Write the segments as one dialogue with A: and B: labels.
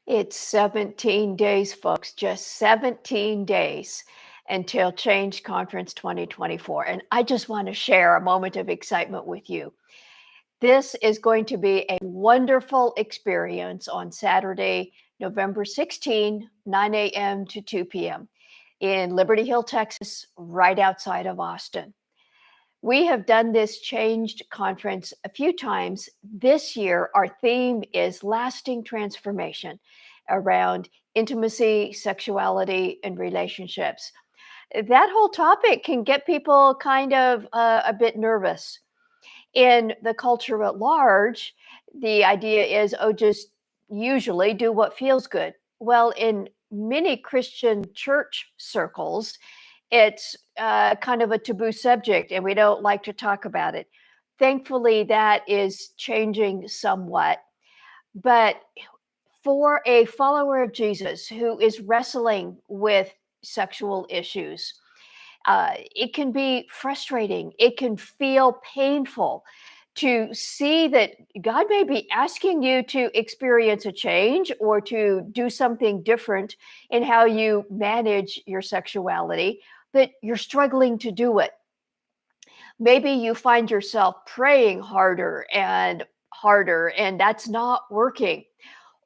A: It's 17 days, folks, just 17 days until Change Conference 2024. And I just want to share a moment of excitement with you. This is going to be a wonderful experience on Saturday, November 16, 9 a.m. to 2 p.m. in Liberty Hill, Texas, right outside of Austin. We have done this Changed conference a few times. This year, our theme is lasting transformation around intimacy, sexuality, and relationships. That whole topic can get people kind of a bit nervous. In the culture at large, the idea is, oh, just usually do what feels good. Well, in many Christian church circles, it's kind of a taboo subject and we don't like to talk about it. Thankfully, that is changing somewhat. But for a follower of Jesus who is wrestling with sexual issues, it can be frustrating. It can feel painful to see that God may be asking you to experience a change or to do something different in how you manage your sexuality, but you're struggling to do it. Maybe you find yourself praying harder, and that's not working.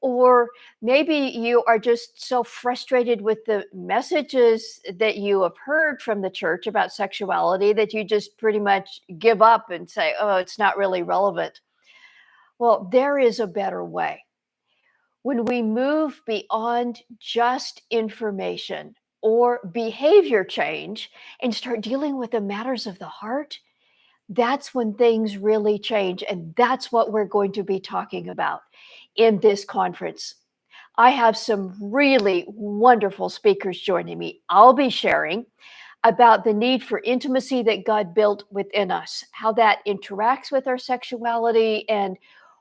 A: Or maybe you are just so frustrated with the messages that you have heard from the church about sexuality that you just pretty much give up and say, oh, it's not really relevant. Well, there is a better way. When we move beyond just information or behavior change and start dealing with the matters of the heart, that's when things really change. And that's what we're going to be talking about in this conference. I have some really wonderful speakers joining me. I'll be sharing about the need for intimacy that God built within us, how that interacts with our sexuality, and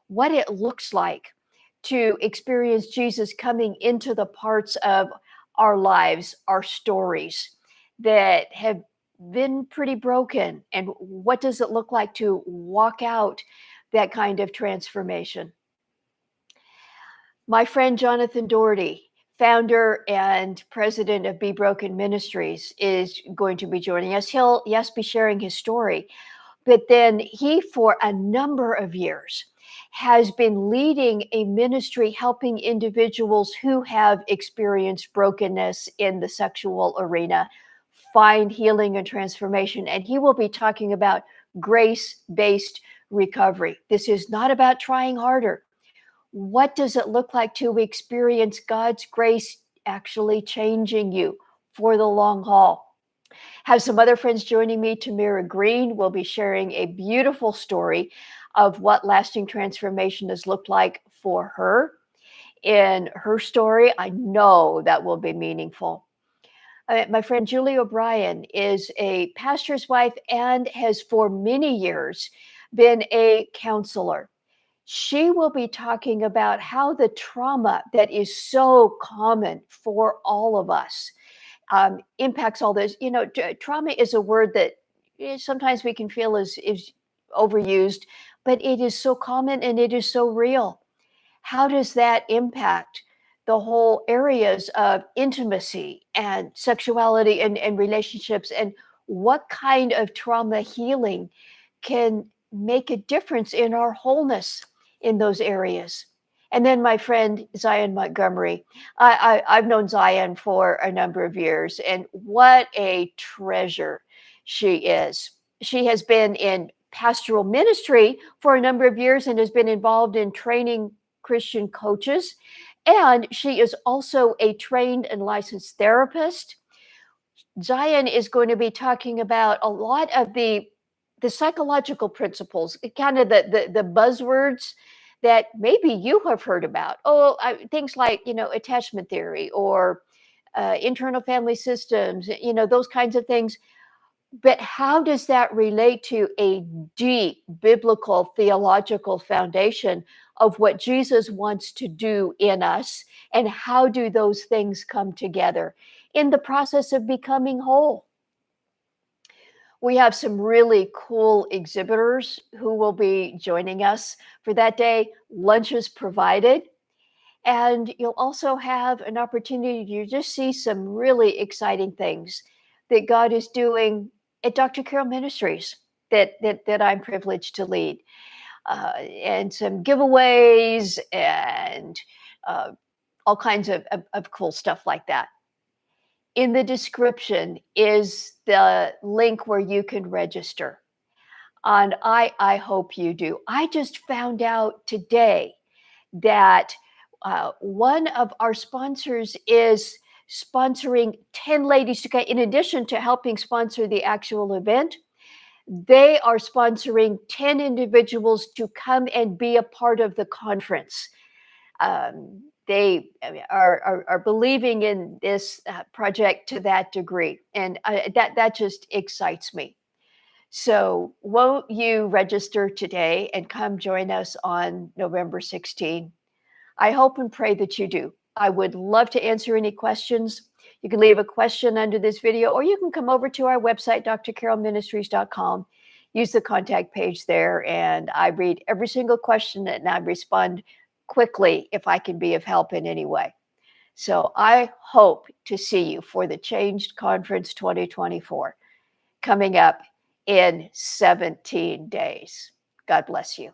A: what it looks like to experience Jesus coming into the parts of our lives, our stories that have been pretty broken. And what does it look like to walk out that kind of transformation? My friend Jonathan Doherty, founder and president of Be Broken Ministries, is going to be joining us. He'll, yes, be sharing his story, but then he, for a number of years, has been leading a ministry helping individuals who have experienced brokenness in the sexual arena find healing and transformation. And he will be talking about grace based recovery. This is not about trying harder. What does it look like to experience God's grace actually changing you for the long haul? Have some other friends joining me. Tamara Green will be sharing a beautiful story of what lasting transformation has looked like for her. In her story, I know that will be meaningful. My friend Julie O'Brien is a pastor's wife and has for many years been a counselor. She will be talking about how the trauma that is so common for all of us impacts all this. You know, trauma is a word that sometimes we can feel is overused, but it is so common and it is so real. How does that impact the whole areas of intimacy and sexuality and relationships? And what kind of trauma healing can make a difference in our wholeness in those areas? And then my friend Zion Montgomery. I've known Zion for a number of years, and what a treasure she is. She has been in pastoral ministry for a number of years and has been involved in training Christian coaches. And she is also a trained and licensed therapist. Zion is going to be talking about a lot of the psychological principles, kind of the buzzwords that maybe you have heard about. Oh, things like, you know, attachment theory or internal family systems, you know, those kinds of things. But how does that relate to a deep biblical theological foundation of what Jesus wants to do in us? And how do those things come together in the process of becoming whole? We have some really cool exhibitors who will be joining us for that day. Lunch is provided. And you'll also have an opportunity to just see some really exciting things that God is doing at Dr. Carroll Ministries that I'm privileged to lead, and some giveaways and uh, all kinds of cool stuff like that. In the description is the link where you can register. And I hope you do. I just found out today that one of our sponsors is sponsoring 10 ladies to come, in addition to helping sponsor the actual event. They are sponsoring 10 individuals to come and be a part of the conference. They are believing in this project to that degree, and that just excites me. So, won't you register today and come join us on November 16? I hope and pray that you do. I would love to answer any questions. You can leave a question under this video, or you can come over to our website, drcarolministries.com. Use the contact page there, and I read every single question and I respond quickly if I can be of help in any way. So I hope to see you for the Changed Conference 2024 coming up in 17 days. God bless you.